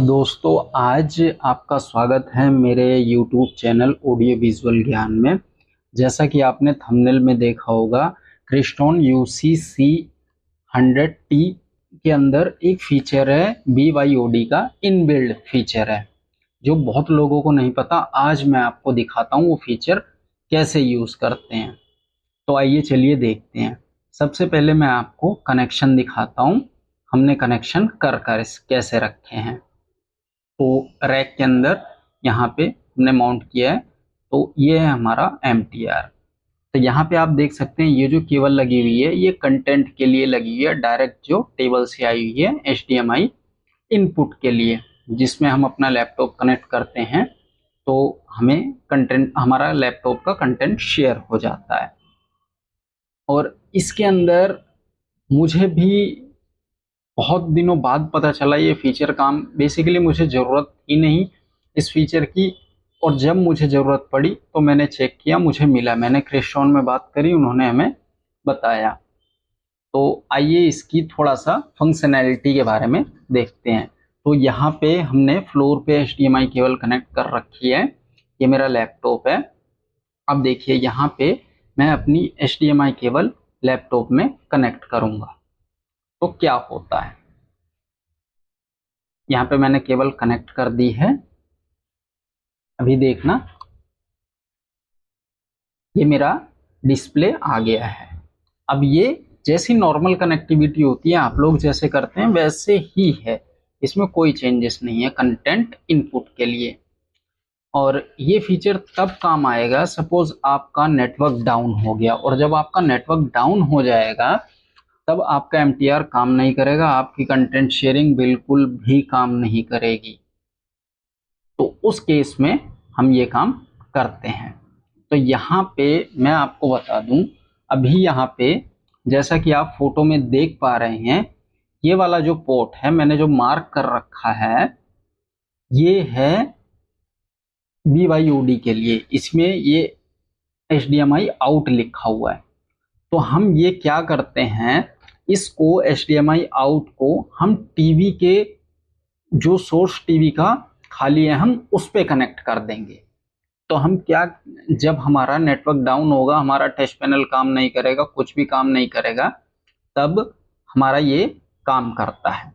दोस्तों, आज आपका स्वागत है मेरे YouTube चैनल ऑडियो विजुअल ज्ञान में। जैसा कि आपने थंबनेल में देखा होगा, क्रिस्टॉन UC-C 100T के अंदर एक फीचर है, BYOD का इनबिल्ड फीचर है, जो बहुत लोगों को नहीं पता। आज मैं आपको दिखाता हूँ वो फीचर कैसे यूज़ करते हैं। तो आइए चलिए देखते हैं। सबसे पहले मैं आपको कनेक्शन दिखाता हूँ, हमने कनेक्शन कर कैसे रखे हैं। तो रैक के अंदर यहाँ पे हमने माउंट किया है। तो ये है हमारा MTR। तो यहाँ पे आप देख सकते हैं ये जो केबल लगी हुई है ये कंटेंट के लिए लगी हुई है, डायरेक्ट जो टेबल से आई हुई है HDMI इनपुट के लिए, जिसमें हम अपना लैपटॉप कनेक्ट करते हैं तो हमें कंटेंट, हमारा लैपटॉप का कंटेंट शेयर हो जाता है। और इसके अंदर मुझे भी बहुत दिनों बाद पता चला ये फीचर काम, बेसिकली मुझे ज़रूरत ही नहीं इस फीचर की, और जब मुझे ज़रूरत पड़ी तो मैंने चेक किया, मुझे मिला। मैंने क्रिस्टॉन में बात करी, उन्होंने हमें बताया। तो आइए इसकी थोड़ा सा फंक्शनैलिटी के बारे में देखते हैं। तो यहाँ पे हमने फ्लोर पे HDMI केबल कनेक्ट कर रखी है। ये मेरा लैपटॉप है। अब देखिए यहाँ पे मैं अपनी HDMI केबल लैपटॉप में कनेक्ट करूँगा तो क्या होता है। यहाँ पे मैंने केबल कनेक्ट कर दी है। अभी देखना, ये मेरा डिस्प्ले आ गया है। अब ये जैसी नॉर्मल कनेक्टिविटी होती है, आप लोग जैसे करते हैं वैसे ही है, इसमें कोई चेंजेस नहीं है कंटेंट इनपुट के लिए। और ये फीचर तब काम आएगा सपोज आपका नेटवर्क डाउन हो गया, और जब आपका नेटवर्क डाउन हो जाएगा तब आपका MTR काम नहीं करेगा, आपकी कंटेंट शेयरिंग बिल्कुल भी काम नहीं करेगी। तो उस केस में हम ये काम करते हैं। तो यहाँ पे मैं आपको बता दूं, अभी यहाँ पे जैसा कि आप फोटो में देख पा रहे हैं, ये वाला जो पोर्ट है मैंने जो मार्क कर रखा है ये है BYOD के लिए, इसमें ये HDMI आउट लिखा हुआ है। तो हम ये क्या करते हैं, इसको HDMI आउट को हम टीवी के जो सोर्स टीवी का खाली है हम उस पे कनेक्ट कर देंगे। तो हम क्या, जब हमारा नेटवर्क डाउन होगा, हमारा टच पैनल काम नहीं करेगा, कुछ भी काम नहीं करेगा, तब हमारा ये काम करता है।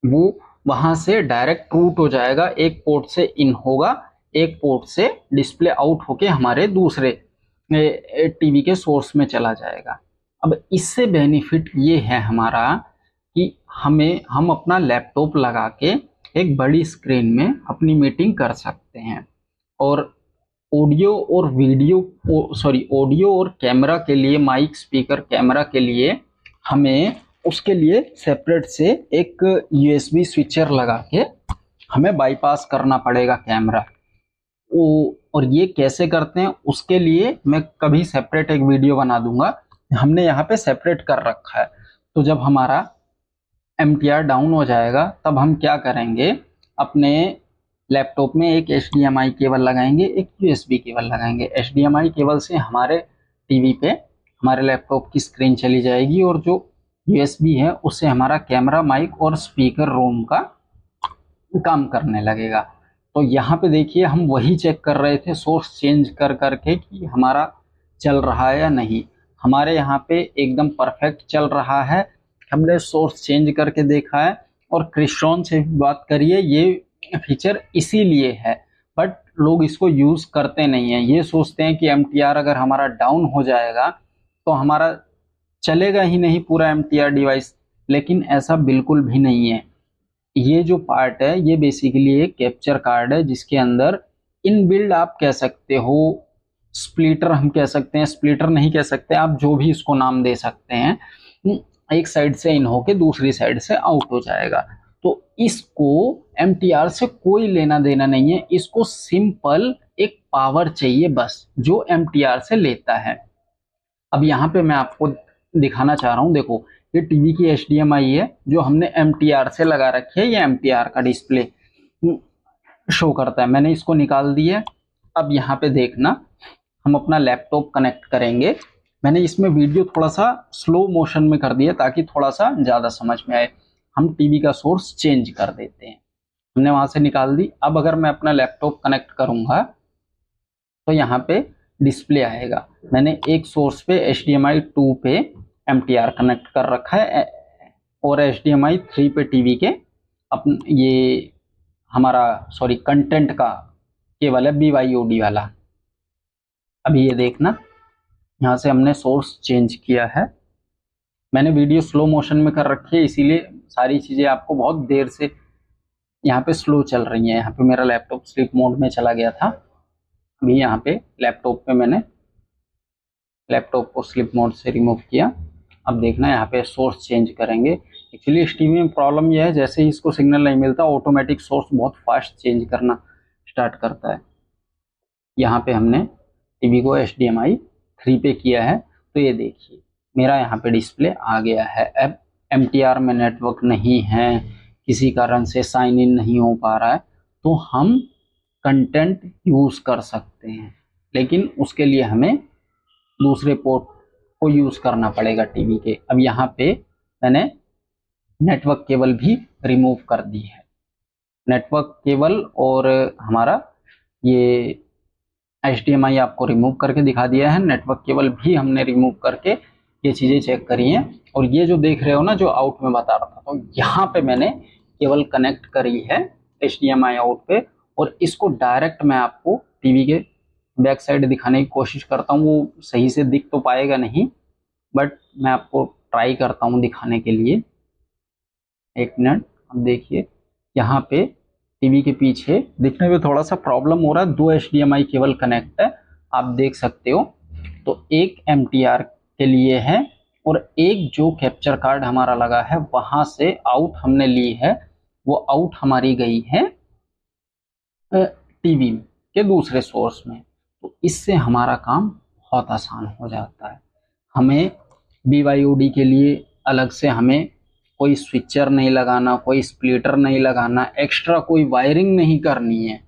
वो वहां से डायरेक्ट रूट हो जाएगा, एक पोर्ट से इन होगा, एक पोर्ट से डिस्प्ले आउट होके हमारे दूसरे टीवी के सोर्स में चला जाएगा। अब इससे बेनिफिट ये है हमारा कि हम अपना लैपटॉप लगा के एक बड़ी स्क्रीन में अपनी मीटिंग कर सकते हैं। और ऑडियो और कैमरा के लिए, माइक स्पीकर कैमरा के लिए हमें उसके लिए सेपरेट से एक USB स्विचर लगा के हमें बाईपास करना पड़ेगा कैमरा। और ये कैसे करते हैं उसके लिए मैं कभी सेपरेट एक वीडियो बना दूंगा। हमने यहाँ पे सेपरेट कर रखा है। तो जब हमारा MTR डाउन हो जाएगा तब हम क्या करेंगे, अपने लैपटॉप में एक HDMI केबल लगाएंगे, एक USB केबल लगाएंगे। HDMI केबल से हमारे टीवी पे हमारे लैपटॉप की स्क्रीन चली जाएगी, और जो USB है उससे हमारा कैमरा, माइक और स्पीकर रूम का काम करने लगेगा। तो यहाँ पे देखिए हम वही चेक कर रहे थे सोर्स चेंज कर करके कि हमारा चल रहा है या नहीं। हमारे यहाँ पे एकदम परफेक्ट चल रहा है। हमने सोर्स चेंज करके देखा है, और क्रिस्टॉन से भी बात करिए, ये फीचर इसीलिए है, बट लोग इसको यूज़ करते नहीं हैं। ये सोचते हैं कि MTR अगर हमारा डाउन हो जाएगा तो हमारा चलेगा ही नहीं पूरा MTR डिवाइस, लेकिन ऐसा बिल्कुल भी नहीं है। ये जो पार्ट है ये बेसिकली एक कैप्चर कार्ड है, जिसके अंदर इनबिल्ड आप कह सकते हो, स्प्लिटर हम कह सकते हैं, स्प्लिटर नहीं कह सकते, आप जो भी इसको नाम दे सकते हैं, एक साइड से इन होके दूसरी साइड से आउट हो जाएगा। तो इसको MTR से कोई लेना देना नहीं है, इसको सिंपल एक पावर चाहिए बस, जो MTR से लेता है। अब यहाँ पे मैं आपको दिखाना चाह रहा हूँ, देखो ये टीवी की HDMI है जो हमने MTR से लगा रखी है। ये MTR का डिस्प्ले शो करता है, मैंने इसको निकाल दिया। अब यहाँ पे देखना, हम अपना लैपटॉप कनेक्ट करेंगे। मैंने इसमें वीडियो थोड़ा सा स्लो मोशन में कर दिया ताकि थोड़ा सा ज़्यादा समझ में आए। हम टीवी का सोर्स चेंज कर देते हैं। हमने वहां से निकाल दी। अब अगर मैं अपना लैपटॉप कनेक्ट करूंगा तो यहाँ पे डिस्प्ले आएगा। मैंने एक सोर्स पे HDMI 2 पे MTR कनेक्ट कर रखा है और HDMI 3 पे टीवी के ये हमारा कंटेंट का केबल है BYOD वाला। अभी ये देखना, यहाँ से हमने सोर्स चेंज किया है। मैंने वीडियो स्लो मोशन में कर रखी है, इसीलिए सारी चीज़ें आपको बहुत देर से यहाँ पे स्लो चल रही हैं। यहाँ पे मेरा लैपटॉप स्लीप मोड में चला गया था। अभी यहाँ पे लैपटॉप पे मैंने लैपटॉप को स्लीप मोड से रिमूव किया। अब देखना, यहाँ पे सोर्स चेंज करेंगे। एक्चुअली इस टीवी में प्रॉब्लम यह है, जैसे ही इसको सिग्नल नहीं मिलता ऑटोमेटिक सोर्स बहुत फास्ट चेंज करना स्टार्ट करता है। यहाँ पे हमने टीवी को HDMI 3 पे किया है, तो ये देखिए मेरा यहाँ पे डिस्प्ले आ गया है। अब MTR में नेटवर्क नहीं है, किसी कारण से साइन इन नहीं हो पा रहा है, तो हम कंटेंट यूज़ कर सकते हैं, लेकिन उसके लिए हमें दूसरे पोर्ट को यूज़ करना पड़ेगा टीवी के। अब यहाँ पे मैंने नेटवर्क केबल भी रिमूव कर दी है। नेटवर्क केबल और हमारा ये HDMI आपको रिमूव करके दिखा दिया है। नेटवर्क केबल भी हमने रिमूव करके ये चीज़ें चेक करी हैं। और ये जो देख रहे हो ना, जो आउट में बता रहा था, तो यहाँ पे मैंने केबल कनेक्ट करी है HDMI आउट पे, और इसको डायरेक्ट मैं आपको टीवी के बैक साइड दिखाने की कोशिश करता हूँ। वो सही से दिख तो पाएगा नहीं, बट मैं आपको ट्राई करता हूँ दिखाने के लिए। एक मिनट, अब देखिए यहाँ पे टीवी के पीछे दिखने में थोड़ा सा प्रॉब्लम हो रहा है। 2 HDMI केबल कनेक्ट है, आप देख सकते हो। तो एक MTR के लिए है और एक जो कैप्चर कार्ड हमारा लगा है वहां से आउट हमने ली है, वो आउट हमारी गई है टीवी के दूसरे सोर्स में। तो इससे हमारा काम बहुत आसान हो जाता है। हमें BYOD के लिए अलग से हमें कोई स्विचर नहीं लगाना, कोई स्प्लिटर नहीं लगाना, एक्स्ट्रा कोई वायरिंग नहीं करनी है।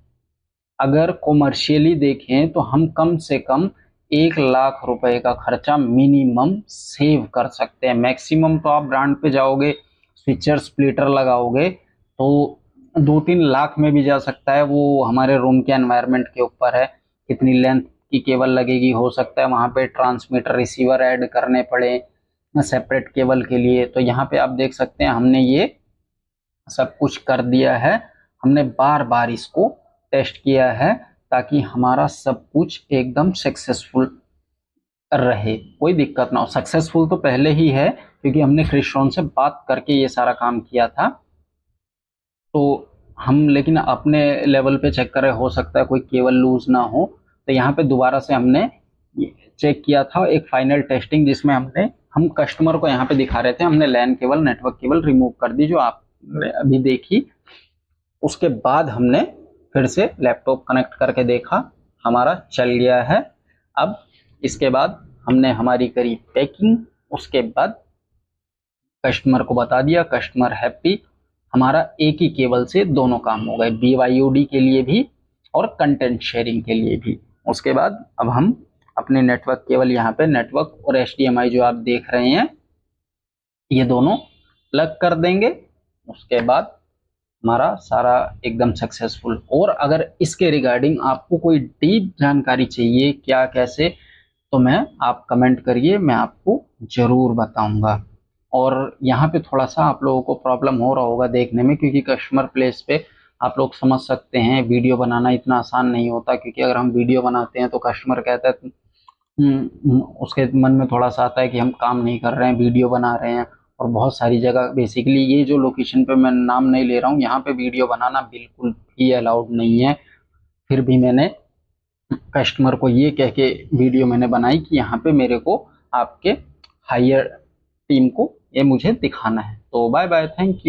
अगर कॉमर्शियली देखें तो हम कम से कम 1 लाख रुपए का खर्चा मिनिमम सेव कर सकते हैं। मैक्सिमम तो आप ब्रांड पे जाओगे, स्विचर स्प्लिटर लगाओगे तो 2-3 लाख में भी जा सकता है। वो हमारे रूम के एनवायरनमेंट के ऊपर है, कितनी लेंथ की केबल लगेगी। हो सकता है वहाँ पे ट्रांसमीटर रिसीवर ऐड करने पड़े सेपरेट केबल के लिए। तो यहाँ पे आप देख सकते हैं हमने ये सब कुछ कर दिया है। हमने बार बार इसको टेस्ट किया है ताकि हमारा सब कुछ एकदम सक्सेसफुल रहे, कोई दिक्कत ना हो। सक्सेसफुल तो पहले ही है क्योंकि हमने क्रिस्टोन से बात करके ये सारा काम किया था। तो हम लेकिन अपने लेवल पे चेक करें, हो सकता है कोई केबल लूज ना हो। तो यहाँ पे दोबारा से हमने चेक किया था एक फाइनल टेस्टिंग, जिसमें हम कस्टमर को यहाँ पे दिखा रहे थे। हमने LAN cable, network cable remove कर दी जो आपने अभी देखी। उसके बाद हमने फिर से लैपटॉप कनेक्ट करके देखा, हमारा चल गया है। अब इसके बाद हमने हमारी करी पैकिंग, उसके बाद कस्टमर को बता दिया, कस्टमर हैप्पी। हमारा एक ही केबल से दोनों काम हो गए, BYOD के लिए भी और कंटेंट शेयरिंग के लिए भी। उसके बाद अब हम अपने नेटवर्क केबल यहाँ पे नेटवर्क और HDMI जो आप देख रहे हैं ये दोनों प्लग कर देंगे। उसके बाद हमारा सारा एकदम सक्सेसफुल। और अगर इसके रिगार्डिंग आपको कोई डीप जानकारी चाहिए क्या कैसे, तो आप कमेंट करिए, मैं आपको जरूर बताऊंगा। और यहाँ पे थोड़ा सा आप लोगों को प्रॉब्लम हो रहा होगा देखने में, क्योंकि कस्टमर प्लेस पे आप लोग समझ सकते हैं वीडियो बनाना इतना आसान नहीं होता। क्योंकि अगर हम वीडियो बनाते हैं तो कस्टमर कहता है उसके मन में थोड़ा सा आता है कि हम काम नहीं कर रहे हैं, वीडियो बना रहे हैं। और बहुत सारी जगह बेसिकली ये जो लोकेशन पे मैं नाम नहीं ले रहा हूँ, यहाँ पे वीडियो बनाना बिल्कुल भी अलाउड नहीं है। फिर भी मैंने कस्टमर को ये कह के वीडियो मैंने बनाई कि यहाँ पे मेरे को आपके हायर टीम को ये मुझे दिखाना है। तो बाय बाय, थैंक यू।